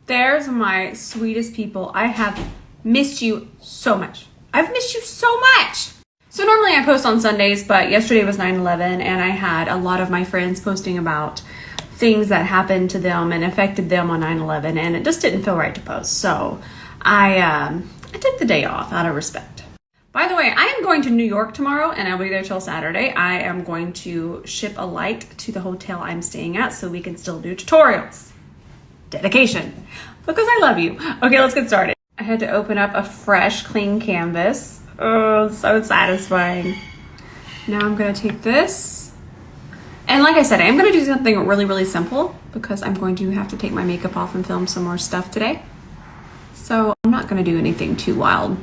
There's my sweetest people. I have missed you so much. I've missed you so much. So normally I post on Sundays, but yesterday was 9/11 and I had a lot of my friends posting about things that happened to them and affected them on 9/11, and it just didn't feel right to post. So I took the day off out of respect. By the way, I am going to New York tomorrow and I'll be there till Saturday. I am going to ship a light to the hotel I'm staying at so we can still do tutorials. Dedication. Because I love you. Okay, let's get started. I had to open up a fresh, clean canvas. Oh, so satisfying. Now I'm gonna take this. And like I said, I'm gonna do something really, really simple because I'm going to have to take my makeup off and film some more stuff today. So I'm not gonna do anything too wild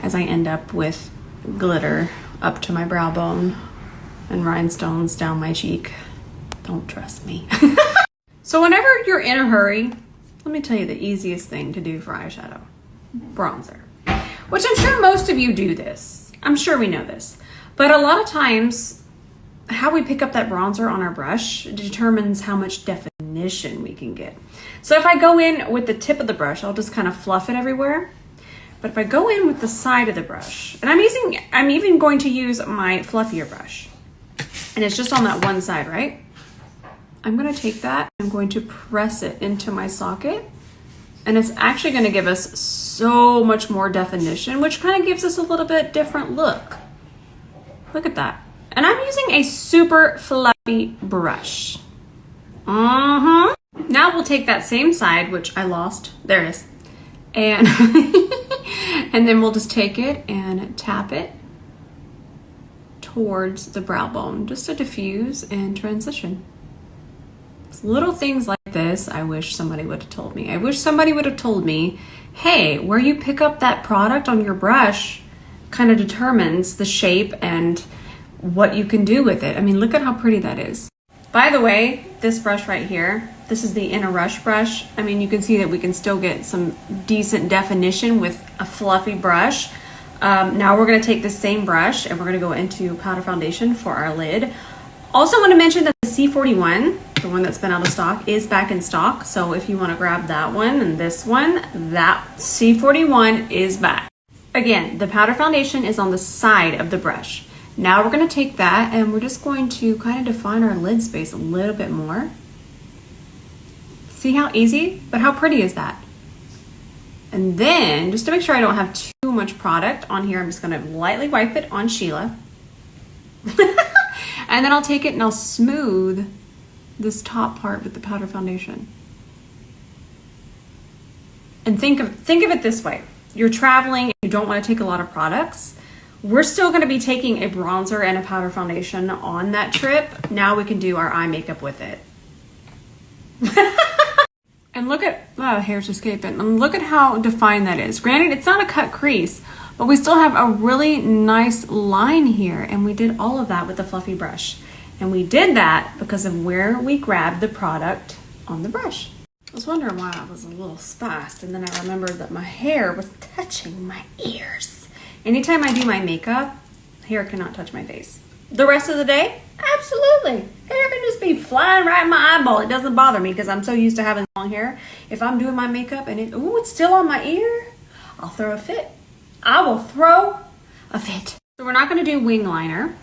as I end up with glitter up to my brow bone and rhinestones down my cheek. Don't trust me. So whenever you're in a hurry, let me tell you the easiest thing to do for eyeshadow. Bronzer. Which I'm sure most of you do this. I'm sure we know this. But a lot of times, how we pick up that bronzer on our brush determines how much definition we can get. So if I go in with the tip of the brush, I'll just kind of fluff it everywhere. But if I go in with the side of the brush, and I'm even going to use my fluffier brush, and it's just on that one side, right? I'm gonna take that, I'm going to press it into my socket, and it's actually gonna give us so much more definition, which kind of gives us a little bit different look. Look at that. And I'm using a super fluffy brush. Now we'll take that same side, which I lost, there it is, and, and then we'll just take it and tap it towards the brow bone, just to diffuse and transition. Little things like this, I wish somebody would have told me. I wish somebody would have told me, hey, where you pick up that product on your brush kind of determines the shape and what you can do with it. I mean, look at how pretty that is. By the way, this brush right here, this is the In a Rush brush. I mean, you can see that we can still get some decent definition with a fluffy brush. Now we're gonna take the same brush and we're gonna go into powder foundation for our lid. Also want to mention that the C41, the one that's been out of stock, is back in stock. So if you want to grab that one and this one, that C41 is back. Again, the powder foundation is on the side of the brush. Now we're going to take that and we're just going to kind of define our lid space a little bit more. See how easy? But how pretty is that? And then, just to make sure I don't have too much product on here, I'm just going to lightly wipe it on Sheila. And then I'll take it and I'll smooth this top part with the powder foundation. And think of it this way. You're traveling and you don't want to take a lot of products. We're still going to be taking a bronzer and a powder foundation on that trip. Now we can do our eye makeup with it. And look at, oh, hair's escaping. And look at how defined that is. Granted, it's not a cut crease, but we still have a really nice line here, and we did all of that with the fluffy brush. And we did that because of where we grabbed the product on the brush. I was wondering why I was a little spiced, and then I remembered that my hair was touching my ears. Anytime I do my makeup, hair cannot touch my face. The rest of the day, absolutely. Hair can just be flying right in my eyeball. It doesn't bother me because I'm so used to having long hair. If I'm doing my makeup and it's still on my ear, I'll throw a fit. I will throw a fit. So we're not going to do wing liner.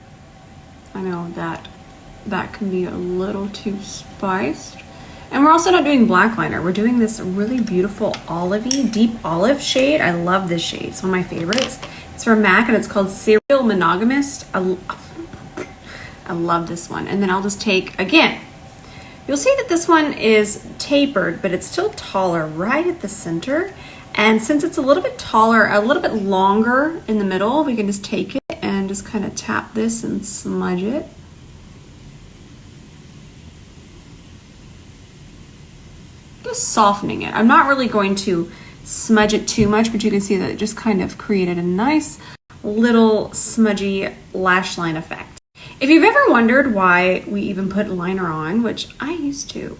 I know that can be a little too spiced. And we're also not doing black liner. We're doing this really beautiful olivey, deep olive shade. I love this shade. It's one of my favorites. It's from MAC and it's called Serial Monogamist. I love this one. And then I'll just take, again, you'll see that this one is tapered, but it's still taller right at the center. And since it's a little bit taller, a little bit longer in the middle, we can just take it and just kind of tap this and smudge it. Just softening it. I'm not really going to smudge it too much, but you can see that it just kind of created a nice little smudgy lash line effect. If you've ever wondered why we even put liner on, which I used to,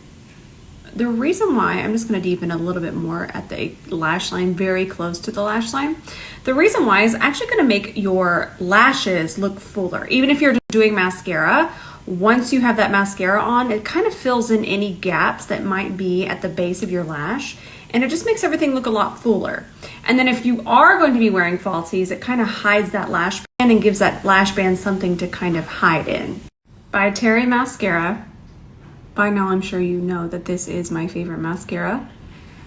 the reason why, I'm just going to deepen a little bit more at the lash line, very close to the lash line. The reason why is actually going to make your lashes look fuller. Even if you're doing mascara, once you have that mascara on, it kind of fills in any gaps that might be at the base of your lash, and it just makes everything look a lot fuller. And then if you are going to be wearing falsies, it kind of hides that lash band and gives that lash band something to kind of hide in. By Terry Mascara. By now I'm sure you know that this is my favorite mascara.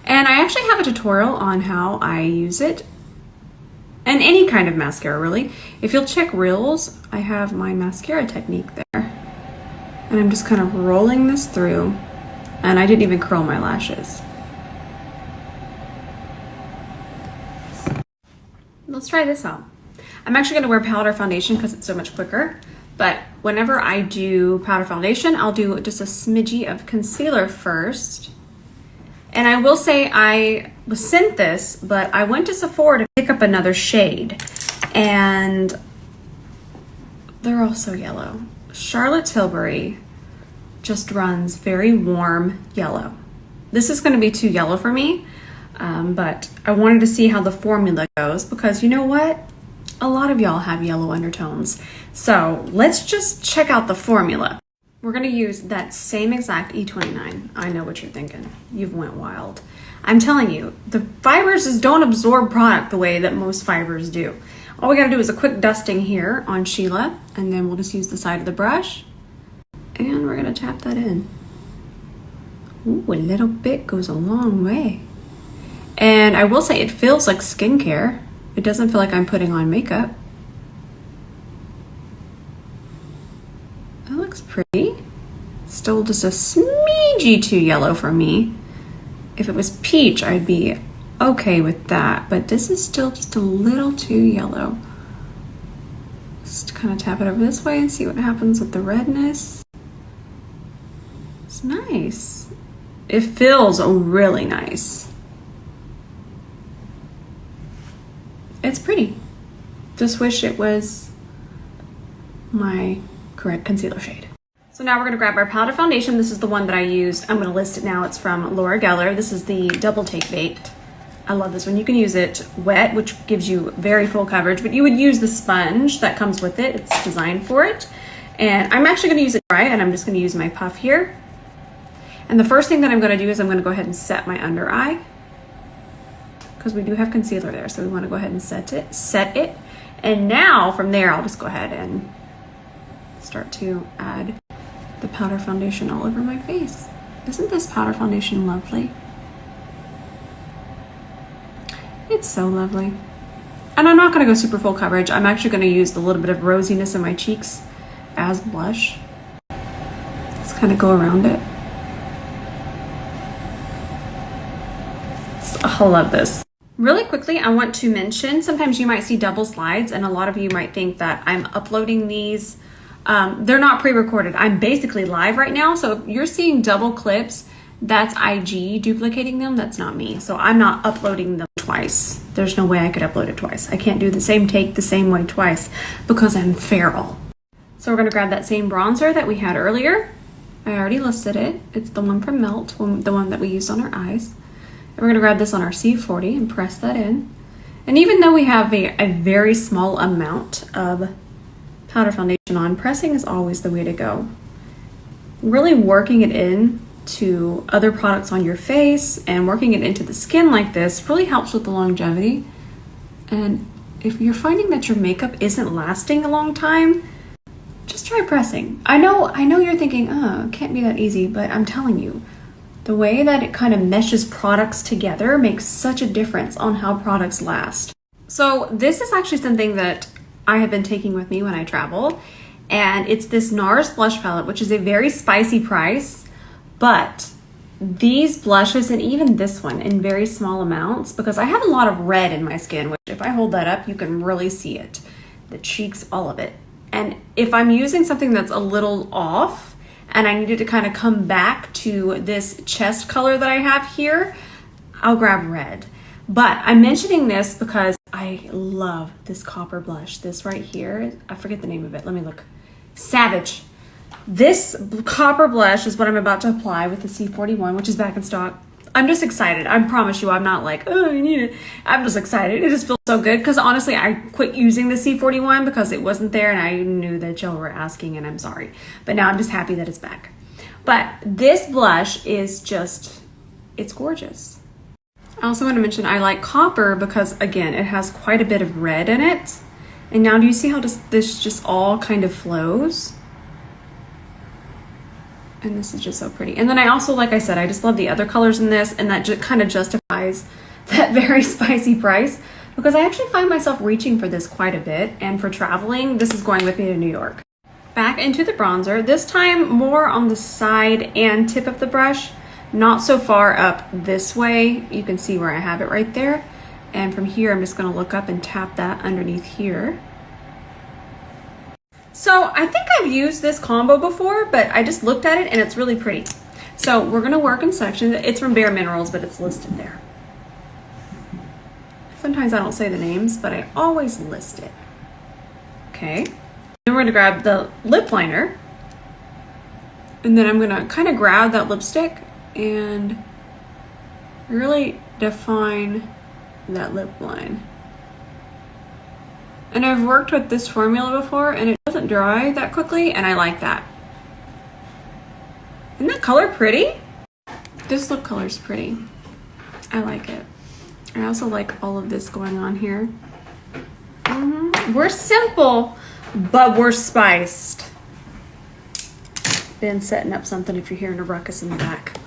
And I actually have a tutorial on how I use it. And any kind of mascara, really. If you'll check Reels, I have my mascara technique there. And I'm just kind of rolling this through. And I didn't even curl my lashes. Let's try this out. I'm actually going to wear powder foundation because it's so much quicker. But whenever I do powder foundation, I'll do just a smidgy of concealer first. And I will say I was sent this, but I went to Sephora to pick up another shade. And they're all so yellow. Charlotte Tilbury just runs very warm yellow. This is going to be too yellow for me, but I wanted to see how the formula goes because you know what? A lot of y'all have yellow undertones. So let's just check out the formula. We're going to use that same exact E29. I know what you're thinking. You've went wild. I'm telling you, the fibers just don't absorb product the way that most fibers do. All we got to do is a quick dusting here on Sheila, and then we'll just use the side of the brush. And we're going to tap that in. Ooh, a little bit goes a long way. And I will say it feels like skincare. It doesn't feel like I'm putting on makeup. That looks pretty. Still just a smidgy too yellow for me. If it was peach, I'd be okay with that. But this is still just a little too yellow. Just kind of tap it over this way and see what happens with the redness. It's nice. It feels really nice. It's pretty. Just wish it was my correct concealer shade. So now we're gonna grab our powder foundation. This is the one that I used. I'm gonna list it now. It's from Laura Geller. This is the Double Take Baked. I love this one. You can use it wet, which gives you very full coverage, but you would use the sponge that comes with it. It's designed for it. And I'm actually gonna use it dry, and I'm just gonna use my puff here. And the first thing that I'm gonna do is I'm gonna go ahead and set my under eye, because we do have concealer there, so we want to go ahead and set it. And now from there, I'll just go ahead and start to add the powder foundation all over my face. Isn't this powder foundation lovely? It's so lovely. And I'm not going to go super full coverage. I'm actually going to use the little bit of rosiness in my cheeks as blush. Just kind of go around it. I love this. Really quickly, I want to mention, sometimes you might see double slides, and a lot of you might think that I'm uploading these. They're not pre-recorded. I'm basically live right now, so if you're seeing double clips, that's IG duplicating them. That's not me. So I'm not uploading them twice. There's no way I could upload it twice. I can't do the same take the same way twice because I'm feral. So we're going to grab that same bronzer that we had earlier. I already listed it. It's the one from Melt, the one that we used on our eyes. And we're going to grab this on our C40 and press that in. And even though we have a very small amount of powder foundation on, pressing is always the way to go. Really working it in to other products on your face and working it into the skin like this really helps with the longevity. And if you're finding that your makeup isn't lasting a long time, just try pressing. I know you're thinking, oh, it can't be that easy, but I'm telling you, the way that it kind of meshes products together makes such a difference on how products last. So this is actually something that I have been taking with me when I travel, and it's this NARS blush palette, which is a very spicy price, but these blushes, and even this one in very small amounts, because I have a lot of red in my skin, which if I hold that up, you can really see it. The cheeks, all of it. And if I'm using something that's a little off, and I needed to kind of come back to this chest color that I have here, I'll grab red. But I'm mentioning this because I love this copper blush. This right here, I forget the name of it. Let me look. Savage. This copper blush is what I'm about to apply with the C41, which is back in stock. I'm just excited. I promise you, I'm not like, oh, I need it. I'm just excited. It just feels so good because honestly, I quit using the C41 because it wasn't there and I knew that y'all were asking and I'm sorry. But now I'm just happy that it's back. But this blush is just, it's gorgeous. I also want to mention I like copper because again, it has quite a bit of red in it. And now do you see how this just all kind of flows? And this is just so pretty. And then I also, like I said, I just love the other colors in this, and that just kind of justifies that very spicy price because I actually find myself reaching for this quite a bit. And for traveling, this is going with me to New York. Back into the bronzer, this time more on the side and tip of the brush, not so far up this way. You can see where I have it right there. And from here, I'm just gonna look up and tap that underneath here. So I think I've used this combo before, but I just looked at it and it's really pretty. So we're gonna work in sections. It's from Bare Minerals, but it's listed there. Sometimes I don't say the names, but I always list it. Okay. Then we're gonna grab the lip liner. And then I'm gonna kind of grab that lipstick and really define that lip line. And I've worked with this formula before and it doesn't dry that quickly and I like that. Isn't that color pretty? This lip color is pretty. I like it. I also like all of this going on here. We're simple, but we're spiced. Been setting up something if you're hearing a ruckus in the back.